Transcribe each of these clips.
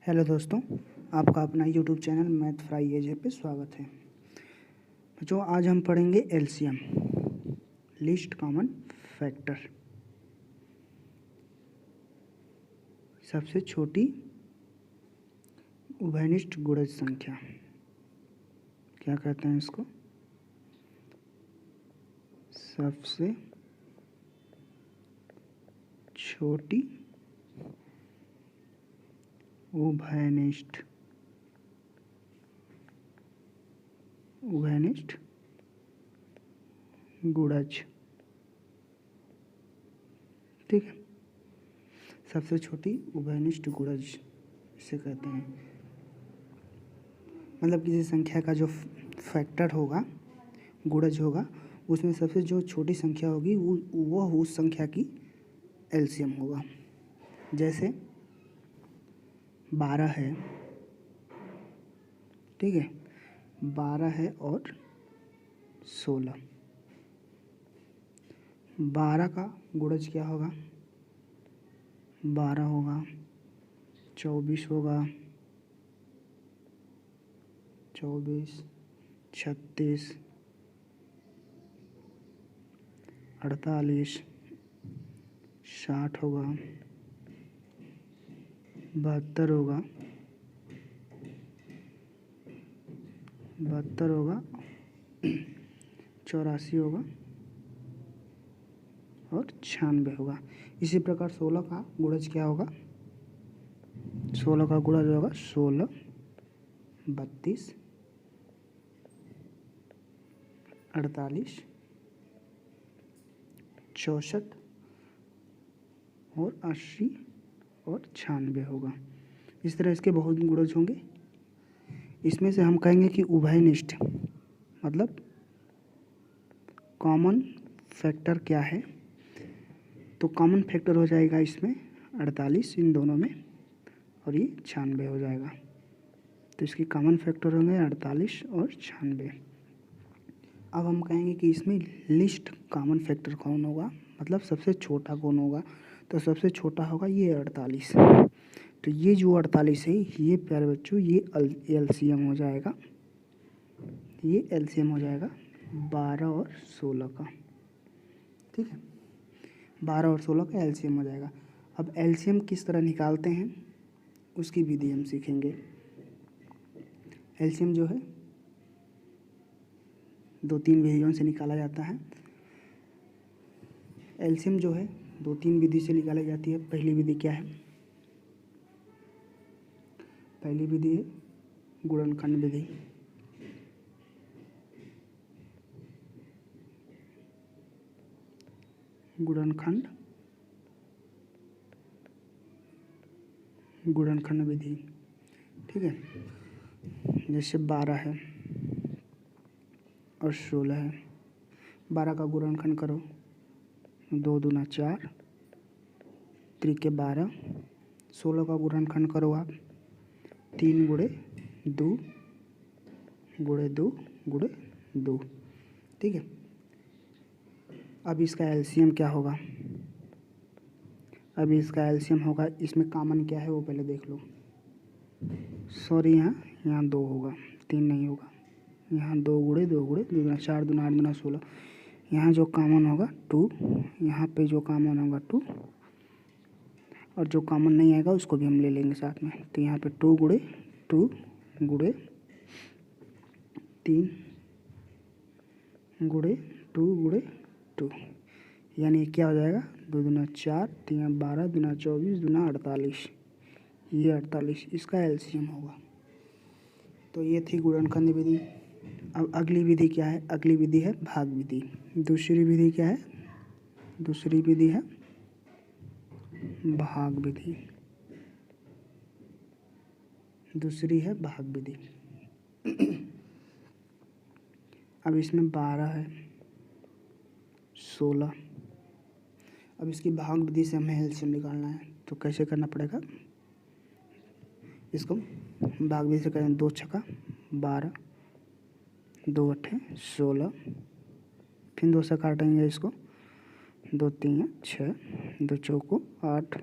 Hello दोस्तों, आपका अपना यूट्यूब चैनल मैथ फ्राई एजे पे स्वागत है। बच्चों, आज हम पढ़ेंगे एलसीएम, लीस्ट कॉमन फैक्टर, सबसे छोटी उभयनिष्ठ गुणज संख्या। क्या कहते हैं इसको? सबसे छोटी उभयनिष्ठ गुणज। ठीक है, सबसे छोटी उभयनिष्ठ गुणज इसे कहते हैं। मतलब किसी संख्या का जो फैक्टर होगा, गुणज होगा, उसमें सबसे जो छोटी संख्या होगी वो उस संख्या की एलसीएम होगा। जैसे 12 है, ठीक है, 12 है और 16। 12 का गुणज क्या होगा? 12 होगा, 24 होगा, 24, 36, 48, 60 होगा, 72 होगा, 84 होगा और 96 होगा। इसी प्रकार 16 का गुणज क्या होगा? 16 का गुणज होगा 16, 32, 48, 64 और 80 और 96 होगा। इस तरह इसके बहुत गुणज होंगे। इसमें से हम कहेंगे कि उभयनिष्ठ मतलब कॉमन फैक्टर क्या है, तो कॉमन फैक्टर हो जाएगा इसमें 48 इन दोनों में, और ये 96 हो जाएगा। तो इसकी कॉमन फैक्टर होंगे 48 और 96। अब हम कहेंगे कि इसमें लिस्ट कॉमन फैक्टर कौन होगा, मतलब सबसे छोटा कौन होगा। तो सबसे छोटा होगा ये 48। तो ये जो 48 है, ये प्यारे बच्चों, ये एलसीएम हो जाएगा। ये एलसीएम हो जाएगा 12 और 16 का। ठीक है, 12 और 16 का एलसीएम हो जाएगा। अब एलसीएम किस तरह निकालते हैं उसकी विधि हम सीखेंगे। एलसीएम जो है 2-3 विधियों से निकाला जाता है। एलसीएम जो है 2-3 विधि से निकाली जाती है। पहली विधि क्या है? पहली विधि है गुणनखंड विधि। गुणनखंड विधि, ठीक है। जैसे 12 है और 16 है। 12 का गुणनखंड करो, 2 दूना 4, त्रिके 12। 16 का गुणनखंड करो आप, 3 गुणे 2 गुणे 2 गुणे 2। ठीक है, अब इसका एलसीएम क्या होगा? अब इसका एलसीएम होगा, इसमें कॉमन क्या है वो पहले देख लो। सॉरी, यहाँ 2 होगा, 3 नहीं होगा। यहाँ 2 गुणे 2 गुणे 2 दूना 4, दूना 8 दूना 16। यहाँ जो कॉमन होगा 2, यहाँ पे जो कॉमन होगा 2, और जो कॉमन नहीं आएगा उसको भी हम ले लेंगे साथ में। तो यहाँ पे 2 गुणे 2 गुणे 3 गुणे 2 गुणे 2, यानी क्या हो जाएगा? 2 दूना 4, 3 12, दूना 24, दूना 48। ये 48 इसका एलसीएम होगा। तो ये थी गुणनखंड विधि। अब अगली विधि क्या है? अगली विधि है भाग विधि। दूसरी विधि क्या है? दूसरी विधि है भाग विधि। दूसरी है भाग विधि। अब इसमें 12 है, 16। अब इसकी भाग विधि से हमें एलसीएम निकालना है, तो कैसे करना पड़ेगा इसको? भाग विधि से करें, 2 छक्का 12, 2 अट्ठे 16, फिर 2 से काटेंगे इसको, 2 3 6, 2 चौको 8,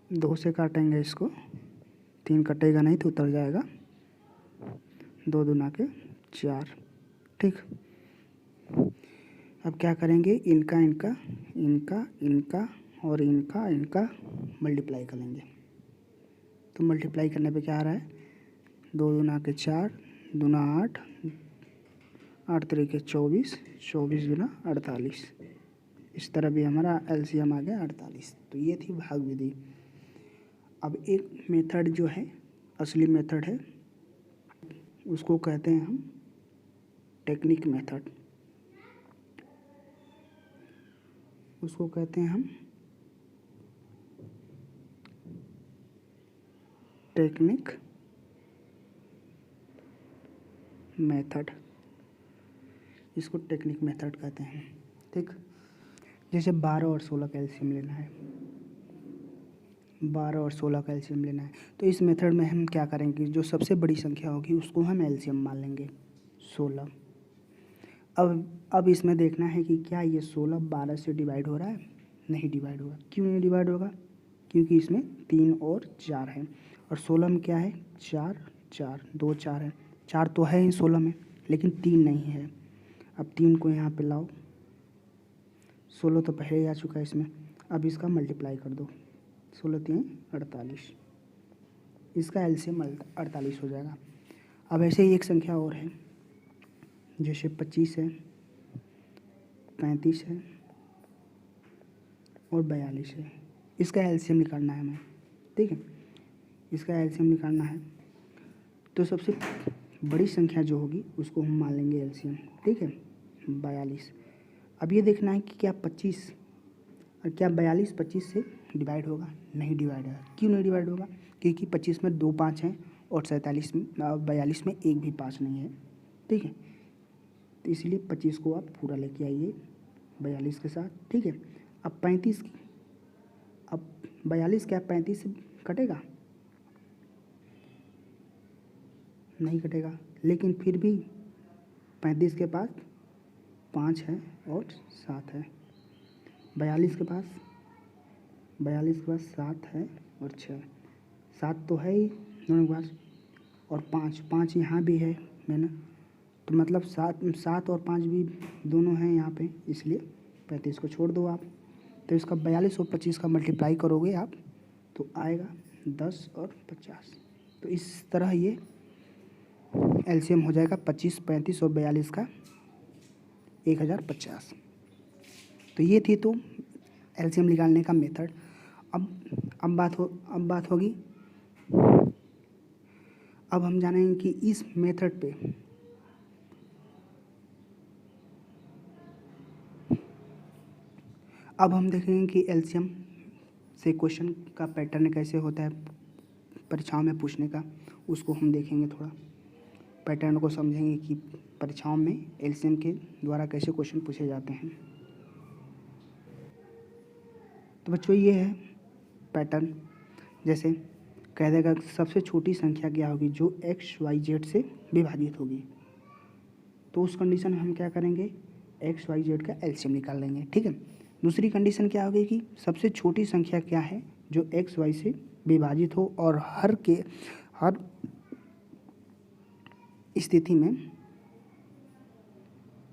2 से काटेंगे इसको, 3 कटेगा नहीं तो उतर जाएगा, 2 दूना के 4। ठीक, अब क्या करेंगे, इनका इनका इनका इनका और इनका मल्टीप्लाई करेंगे। तो मल्टीप्लाई करने पे क्या आ रहा है, 2 दूना के 4, दूना 8, 8 तरीके 24, 24 दूना 48। इस तरह भी हमारा एलसीएम आ गया 48। तो ये थी भाग विधि। अब एक मेथड जो है, असली मेथड है, उसको कहते हैं हम टेक्निक मेथड। उसको कहते हैं हम टेक्निक मेथड, इसको टेक्निक मेथड कहते हैं। ठीक, जैसे 12 और 16 का एलसीएम लेना है, 12 और 16 का एलसीएम लेना है, तो इस मेथड में हम क्या करेंगे, जो सबसे बड़ी संख्या होगी उसको हम एलसीएम मान लेंगे 16। अब इसमें देखना है कि क्या ये 16 12 से डिवाइड हो रहा है, नहीं डिवाइड होगा। क्यों नहीं डिवाइड होगा, क्योंकि इसमें 3 और 4 है, और 16 में क्या है, 4 4 2 4 है, 4 तो है ही 16 में, लेकिन 3 नहीं है। अब 3 को यहाँ पे लाओ, 16 तो पहले ही आ चुका है इसमें, अब इसका मल्टीप्लाई कर दो, 16 3 48, इसका एलसीएम 48 हो जाएगा। अब ऐसे ही एक संख्या और है, जैसे 25 है, 35 है और 42 है। इसका एलसीएम निकालना है हमें। ठीक है, इसका एलसीएम निकालना है, तो सबसे बड़ी संख्या जो होगी उसको हम मान लेंगे एलसीएम। ठीक है, 42। अब ये देखना है कि क्या 25 और क्या 42 25 से डिवाइड होगा, नहीं डिवाइड होगा। क्यों नहीं डिवाइड होगा, क्योंकि 25 में 2 5 हैं और 47 में 42 में एक भी 5 नहीं है। ठीक है, तो इसलिए 25 को आप पूरा लेके आइए 42 के साथ। ठीक है, अब 35, अब 42 क्या 35 से कटेगा, नहीं कटेगा, लेकिन फिर भी 35 के पास 5 है और 7 है, 42 के पास 7 है और 6, 7 तो है ही दोनों के पास, और 5 यहाँ भी है मैंने, तो मतलब 7 और 5 भी दोनों हैं यहाँ पे, इसलिए 35 को छोड़ दो आप। तो इसका 42 और 25 का मल्टीप्लाई करोगे आप तो आएगा 10 और 50। तो इस तरह ये एलसीएम हो जाएगा 25 35 और 42 का 1050। तो ये थी तो एलसीएम निकालने का मेथड। अब बात होगी, अब हम जानेंगे कि इस मेथड पे अब हम देखेंगे कि एलसीएम से क्वेश्चन का पैटर्न कैसे होता है परीक्षाओं में पूछने का, उसको हम देखेंगे, थोड़ा पैटर्न को समझेंगे कि परीक्षाओं में एलसीएम के द्वारा कैसे क्वेश्चन पूछे जाते हैं। तो बच्चों ये है पैटर्न, जैसे कह देगा सबसे छोटी संख्या क्या होगी जो एक्स वाई जेड से विभाजित होगी, तो उस कंडीशन में हम क्या करेंगे, एक्स वाई जेड का एलसीएम निकाल लेंगे। ठीक है, दूसरी कंडीशन क्या होगी कि सबसे छोटी संख्या क्या है जो एक्स वाई से विभाजित हो और हर स्थिति में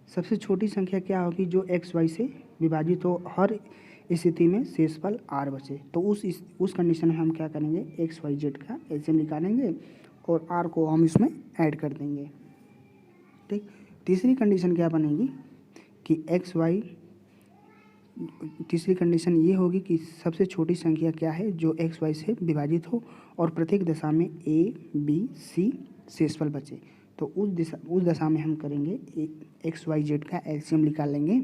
सबसे छोटी संख्या क्या होगी जो एक्स वाई से विभाजित हो, हर स्थिति में शेषफल आर बचे। तो उस कंडीशन में हम क्या करेंगे, एक्स वाई जेड का एलसीएम निकालेंगे और आर को हम इसमें ऐड कर देंगे। ठीक, तीसरी कंडीशन क्या बनेगी कि एक्स वाई, तीसरी कंडीशन ये होगी कि सबसे छोटी संख्या क्या है जो एक्स वाई से विभाजित हो और प्रत्येक दशा में ए बी सी शेषफल बचे। तो उस दशा में हम करेंगे एक्स वाई जेड का एलसीएम निकाल लेंगे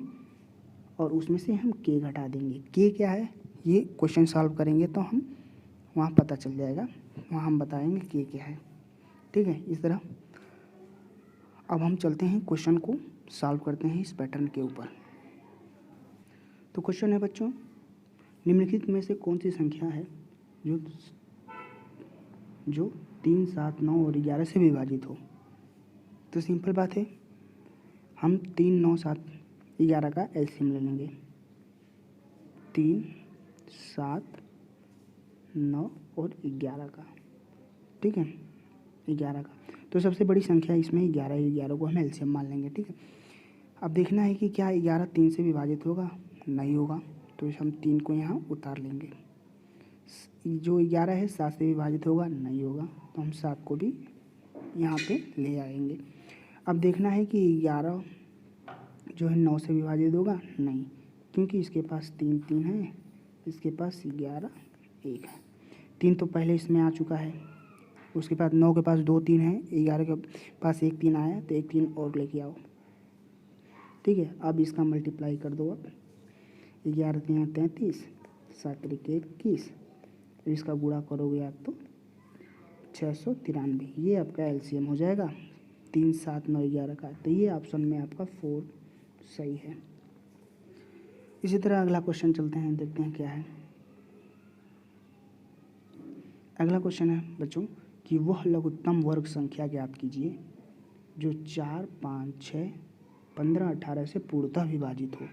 और उसमें से हम के घटा देंगे। के क्या है ये क्वेश्चन सॉल्व करेंगे तो हम वहाँ पता चल जाएगा, वहाँ हम बताएंगे के क्या है। ठीक है, इस तरह अब हम चलते हैं क्वेश्चन को सॉल्व करते हैं इस पैटर्न के ऊपर। तो क्वेश्चन है बच्चों, निम्नलिखित में से कौन सी संख्या है जो 3 7 9 और 11 से विभाजित हो। तो सिंपल बात है, हम 3 9 7 11 का एलसीएम ले लेंगे। 3 7 9 और 11 का, ठीक है, 11 का। तो सबसे बड़ी संख्या इसमें 11 को हम एलसीएम मान लेंगे, ठीक है। अब देखना है कि क्या 11 3 से विभाजित होगा, नहीं होगा, तो हम 3 को यहाँ उतार लेंगे। जो 11 है 7 से विभाजित होगा, नहीं होगा, तो हम 7 को भी यहाँ पे ले आएंगे। अब देखना है कि 11 जो है 9 से विभाजित होगा, नहीं, क्योंकि इसके पास 3 3 है, इसके पास 11 1 है। 3 तो पहले इसमें आ चुका है, उसके बाद 9 के पास 2 3 है, 11 के पास 1 3 आया, तो 1 3 और लेके आओ, ठीक है। अब इसका मल्टीप्लाई कर दो। अब 11 3 33, 7 3 21, इसका गुणा करोगे आप तो 693, ये आपका एलसीएम हो जाएगा 3 7 9 11 का। तो ये ऑप्शन में आपका 4 सही है। इसी तरह अगला क्वेश्चन चलते हैं, देखते हैं क्या है। अगला क्वेश्चन है बच्चों कि वह लघुत्तम वर्ग संख्या ज्ञात कीजिए जो 4 5 6 15 18 से पूर्णतः विभाजित हो।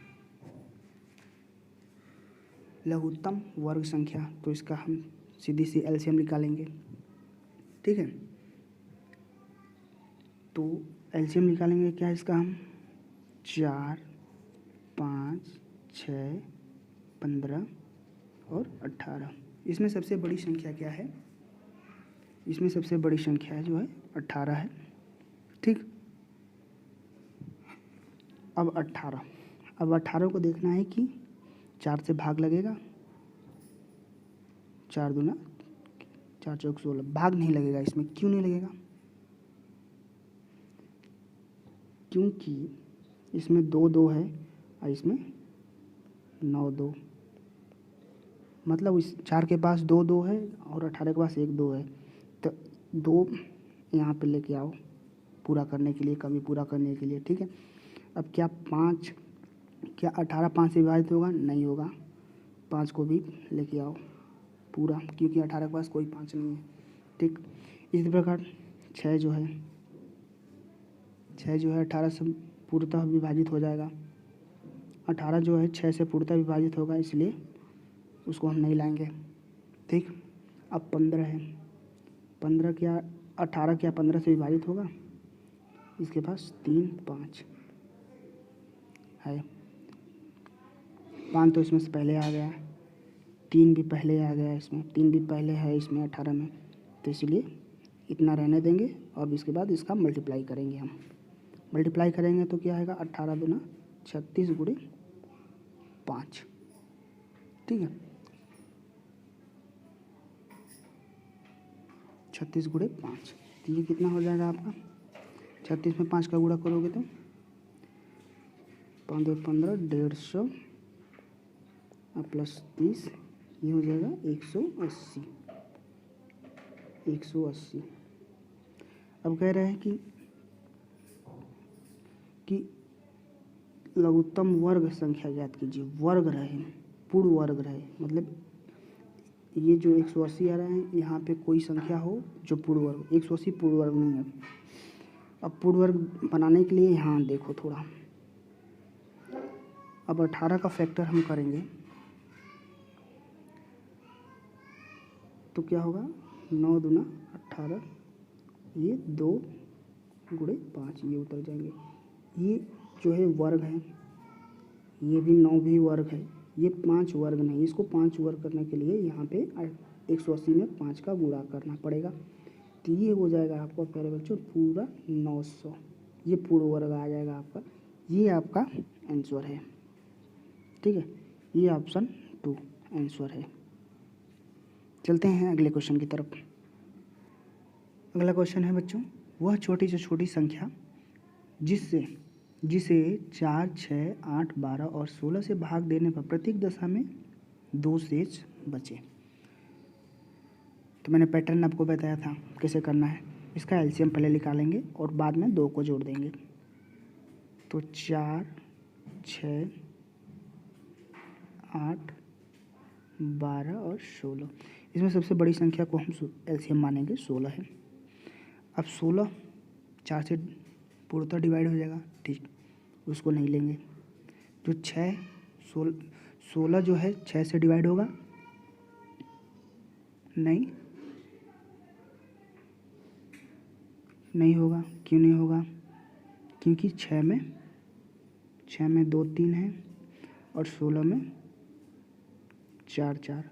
लघुत्तम वर्ग संख्या, तो इसका हम सीधी सी एलसीएम निकालेंगे, ठीक है। तो एलसीएम निकालेंगे क्या इसका हम, 4 5 6 15 और 18। इसमें सबसे बड़ी संख्या क्या है, इसमें सबसे बड़ी संख्या जो है 18 है, ठीक। अब 18 को देखना है कि 4 से भाग लगेगा, 4 दूना 4 चौक 16, भाग नहीं लगेगा इसमें। क्यों नहीं लगेगा, क्योंकि इसमें 2 2 है और इसमें 9 2, मतलब इस 4 के पास 2 2 है और 18 के पास 1 2 है, तो 2 यहाँ पे लेके आओ पूरा करने के लिए, कमी पूरा करने के लिए, ठीक है। अब क्या 5, क्या 18 5 से विभाजित होगा, नहीं होगा, 5 को भी लेके आओ पूरा, क्योंकि 18 के पास कोई 5 नहीं है, ठीक। इसी प्रकार 6 जो है 18 से पूर्णतः विभाजित हो जाएगा, 18 जो है 6 से पूर्णतः विभाजित होगा, इसलिए उसको हम नहीं लाएंगे, ठीक। अब 15 है, 15 क्या 18 क्या 15 से विभाजित होगा, इसके पास 3 5 है, 5 तो इसमें से पहले आ गया, 3 भी पहले आ गया, इसमें 3 भी पहले है इसमें 18 में, तो इसलिए इतना रहने देंगे। अब इसके बाद इसका मल्टीप्लाई करेंगे, हम मल्टीप्लाई करेंगे तो क्या आएगा, 18 दूना 36 गुणे 5, ठीक है, 36 गुणे 5, तो ये कितना हो जाएगा आपका, 36 में 5 का गुणा करोगे तो 5 15 150 प्लस 30, ये हो जाएगा 180। अब कह रहे हैं कि लघुत्तम वर्ग संख्या ज्ञात कीजिए, वर्ग रहे, पूर्ण वर्ग रहे, मतलब ये जो 180 आ रहा है यहाँ पे कोई संख्या हो जो पूर्ण वर्ग, 180 पूर्ण वर्ग नहीं है। अब पूर्ण वर्ग बनाने के लिए यहाँ देखो थोड़ा, अब 18 का फैक्टर हम करेंगे तो क्या होगा, 9 दूना 18, ये 2 गुणे 5, ये उतर जाएंगे। ये जो है वर्ग है, ये भी 9 भी वर्ग है, ये 5 वर्ग नहीं, इसको 5 वर्ग करने के लिए यहाँ पे 180 में 5 का गुणा करना पड़ेगा, तो ये हो जाएगा आपका प्यारे बच्चों पूरा 900, ये पूर्ण वर्ग आ जाएगा आपका, ये आपका आंसर है, ठीक है, ये ऑप्शन 2 आंसर है। चलते हैं अगले क्वेश्चन की तरफ। अगला क्वेश्चन है बच्चों, वह छोटी से छोटी संख्या जिसे 4 6 8 12 और 16 से भाग देने पर प्रत्येक दशा में 2 शेष बचे। तो मैंने पैटर्न आपको बताया था कैसे करना है, इसका एलसीएम पहले निकालेंगे और बाद में 2 को जोड़ देंगे। तो 4 6 8 12 और 16, इसमें सबसे बड़ी संख्या को हम एलसीएम मानेंगे 16 है। अब 16 4 से पूर्णतः डिवाइड हो जाएगा, ठीक, उसको नहीं लेंगे। जो 16 जो है 6 से डिवाइड होगा, नहीं, नहीं होगा। क्यों नहीं होगा? क्योंकि 6 में 2 3 है और 16 में 4 4,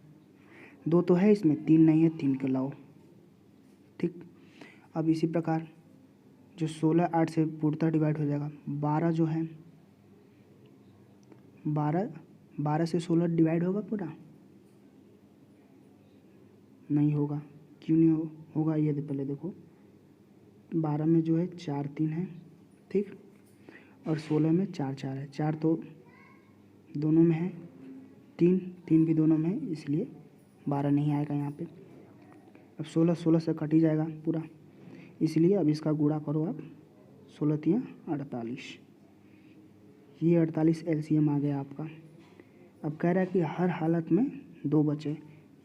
2 तो है इसमें, 3 नहीं है, 3 के लाओ। ठीक। अब इसी प्रकार जो 16 8 से पूर्णतः डिवाइड हो जाएगा। 12 जो है 12 से 16 डिवाइड होगा पूरा? नहीं होगा। क्यों नहीं होगा? ये पहले देखो, 12 में जो है 4 3 है, ठीक, और 16 में 4 4 है। 4 तो दोनों में है, 3 3 भी दोनों में है, इसलिए 12 नहीं आएगा यहाँ पे। अब 16 से कट ही जाएगा पूरा, इसलिए अब इसका गुणा करो आप। 16 तिया 48, ये 48 एलसीएम आ गया आपका। अब कह रहा है कि हर हालत में 2 बचे,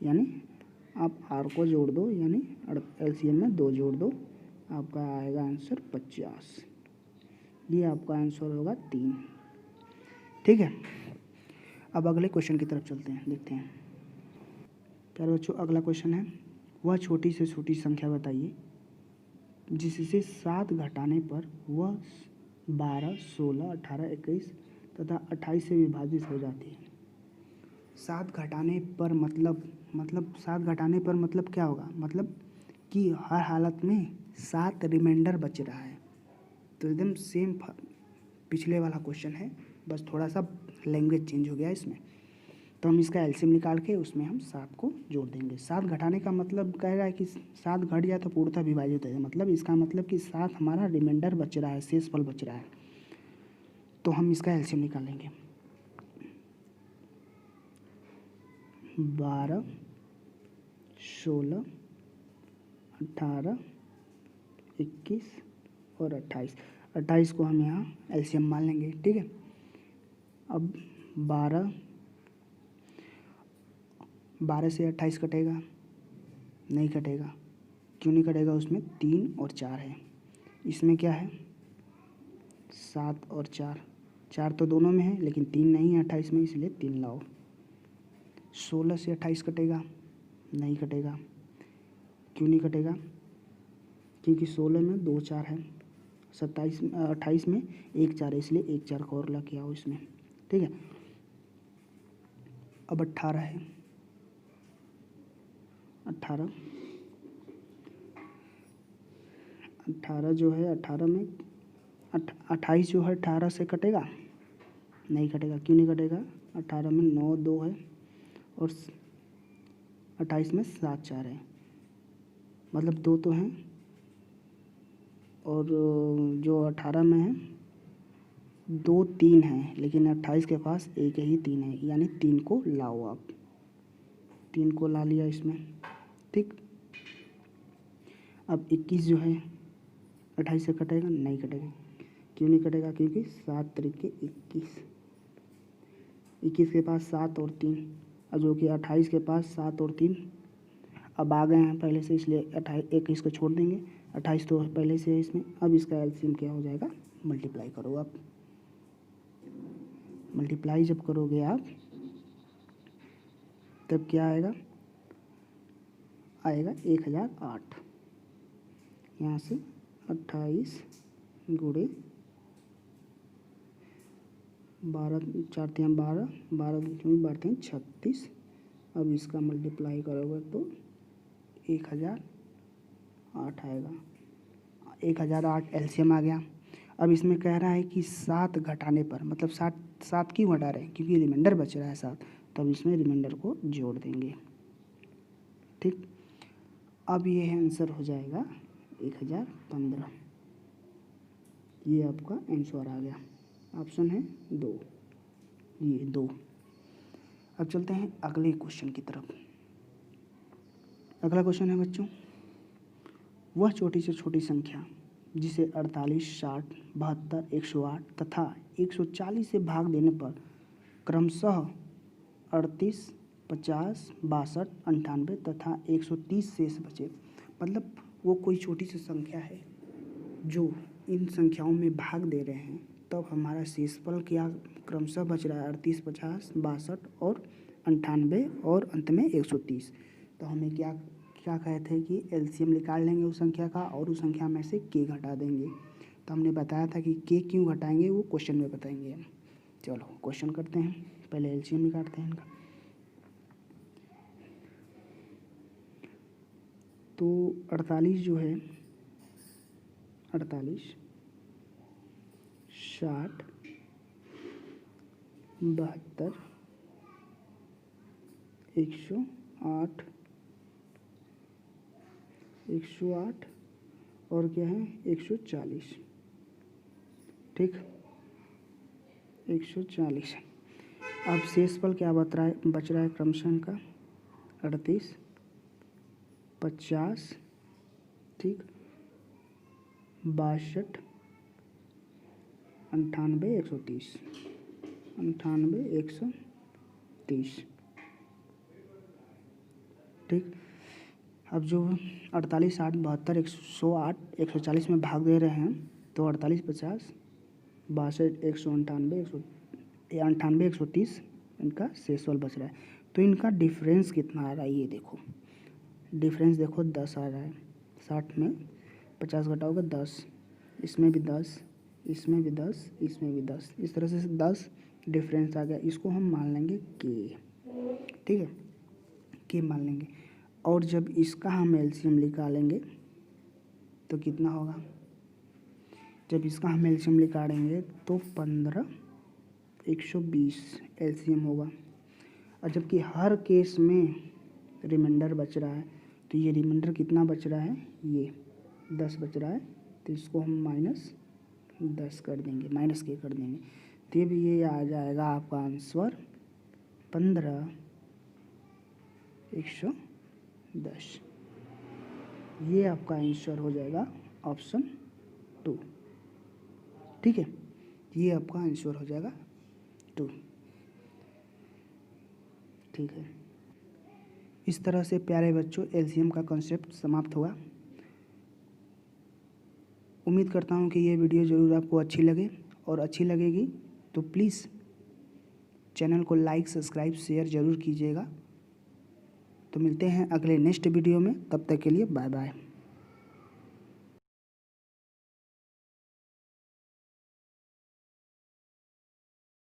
यानी आप आर को जोड़ दो, यानी एलसीएम में 2 जोड़ दो, आपका आएगा आंसर 50। ये आपका आंसर होगा 3। ठीक है। अब अगले क्वेश्चन की तरफ चलते हैं, देखते हैं। प्यारे बच्चों, अगला क्वेश्चन है, वह छोटी से छोटी संख्या बताइए जिससे 7 घटाने पर वह 12 16 18 21 तथा 28 से विभाजित हो जाती है। 7 घटाने पर मतलब 7 घटाने पर मतलब क्या होगा? मतलब कि हर हालत में 7 रिमाइंडर बच रहा है। तो एकदम सेम पिछले वाला क्वेश्चन है, बस थोड़ा सा लैंग्वेज चेंज हो गया इसमें। तो हम इसका एलसीएम निकाल के उसमें हम 7 को जोड़ देंगे। 7 घटाने का मतलब कह रहा है कि 7 घट जाए तो पूर्णतः विभाजित है, मतलब इसका मतलब कि 7 हमारा रिमाइंडर बच रहा है, शेषफल बच रहा है। तो हम इसका एलसीएम निकालेंगे। 12 16 18 21 और 28, 28 को हम यहाँ एलसीएम मान लेंगे। ठीक है। अब 12 से 28 कटेगा? नहीं कटेगा। क्यों नहीं कटेगा? उसमें 3 और 4 है। इसमें क्या है? 7 और 4, 4 तो दोनों में है लेकिन 3 नहीं है 28 में, इसलिए 3 लाओ। 16 से 28 कटेगा? नहीं कटेगा। क्यों नहीं कटेगा? क्योंकि 16 में 2 4 है, 28 में 1 4 है, इसलिए 1 4 को और लग आओ इसमें। ठीक है। अब 18 है, 18 जो है 18 में 28 जो है 18 से कटेगा? नहीं कटेगा। क्यों नहीं कटेगा? 18 में 9 2 है और 28 में 7 4 है, मतलब 2 तो हैं, और जो 18 में है 2 3 है, लेकिन 28 के पास एक ही 3 है, यानी 3 को लाओ आप। 3 को ला लिया इसमें। ठीक। अब 21 जो है 28 से कटेगा? नहीं कटेगा। क्यों नहीं कटेगा? क्योंकि 7 तरीके 21, 21 के पास 7 और 3, और जो कि 28 के पास 7 और 3 अब आ गए हैं पहले से, इसलिए 21 को छोड़ देंगे। 28 तो पहले से है इसमें। अब इसका एलसीएम क्या हो जाएगा? मल्टीप्लाई करो आप। मल्टीप्लाई जब करोगे आप तब क्या आएगा? आएगा 1008। यहाँ से 28 गुणे 12 4 3 12 12 12 3 36। अब इसका मल्टीप्लाई करोगे तो 1008 आएगा। 1008 एलसीएम आ गया। अब इसमें कह रहा है कि 7 घटाने पर, मतलब 7 क्यों घटा रहे हैं? क्योंकि रिमाइंडर बच रहा है 7, तब इसमें रिमाइंडर को जोड़ देंगे। ठीक। अब ये आंसर हो जाएगा 1015। ये आपका आंसर आ गया। ऑप्शन है 2, ये 2। अब चलते हैं अगले क्वेश्चन की तरफ। अगला क्वेश्चन है बच्चों, वह छोटी से छोटी संख्या जिसे 48 60 72 108 तथा 140 से भाग देने पर क्रमशः 38 50 62 98 तथा 130 शेष बचे। मतलब वो कोई छोटी सी संख्या है जो इन संख्याओं में भाग दे रहे हैं, तब हमारा शेषफल क्या क्रमशः बच रहा है? 38 50 62 और 98 और अंत में 130। तो हमें क्या क्या कहे थे कि एलसीएम निकाल लेंगे उस संख्या का और उस संख्या में से के घटा देंगे। तो हमने बताया था कि के क्यों घटाएंगे वो क्वेश्चन में बताएंगे हम। चलो क्वेश्चन करते हैं, पहले एलसीएम निकालते हैं इनका। तो 48 जो है 48, 60, 72, 108, 108 और क्या है 140, ठीक 140। अब शेषफल क्या बच रहा है क्रमशः का 38, 50, ठीक 62, 98, 130, 98, 130, ठीक। अब जो 48, 60, 72, 108, 140 में भाग दे रहे हैं तो 48, 50, 62, 198, 98, 130 इनका शेषफल बच रहा है। तो इनका डिफरेंस कितना आ रहा है ये देखो, डिफरेंस देखो 10 आ रहा है। 60 में 50 घटाओगे 10, इसमें भी 10, इसमें भी 10, इसमें भी 10, इस तरह से 10 डिफरेंस आ गया। इसको हम मान लेंगे के, ठीक है, के मान लेंगे। और जब इसका हम एलसीएम निकालेंगे तो कितना होगा, जब इसका हम एलसीएम निकालेंगे तो 15, 120 एलसीएम होगा। और जबकि हर केस में रिमाइंडर बच रहा है तो ये रिमाइंडर कितना बच रहा है, ये 10 बच रहा है। तो इसको हम -10 कर देंगे, माइनस के कर देंगे। तो भी ये आ जाएगा आपका आंसर 15, 110। ये आपका आंसर हो जाएगा ऑप्शन 2, ठीक है, ये आपका आंसर हो जाएगा 2, ठीक है। इस तरह से प्यारे बच्चों एलसीएम का कॉन्सेप्ट समाप्त हुआ। उम्मीद करता हूँ कि ये वीडियो ज़रूर आपको अच्छी लगे, और अच्छी लगेगी तो प्लीज़ चैनल को लाइक, सब्सक्राइब, शेयर ज़रूर कीजिएगा। तो मिलते हैं अगले नेक्स्ट वीडियो में, तब तक के लिए बाय बाय।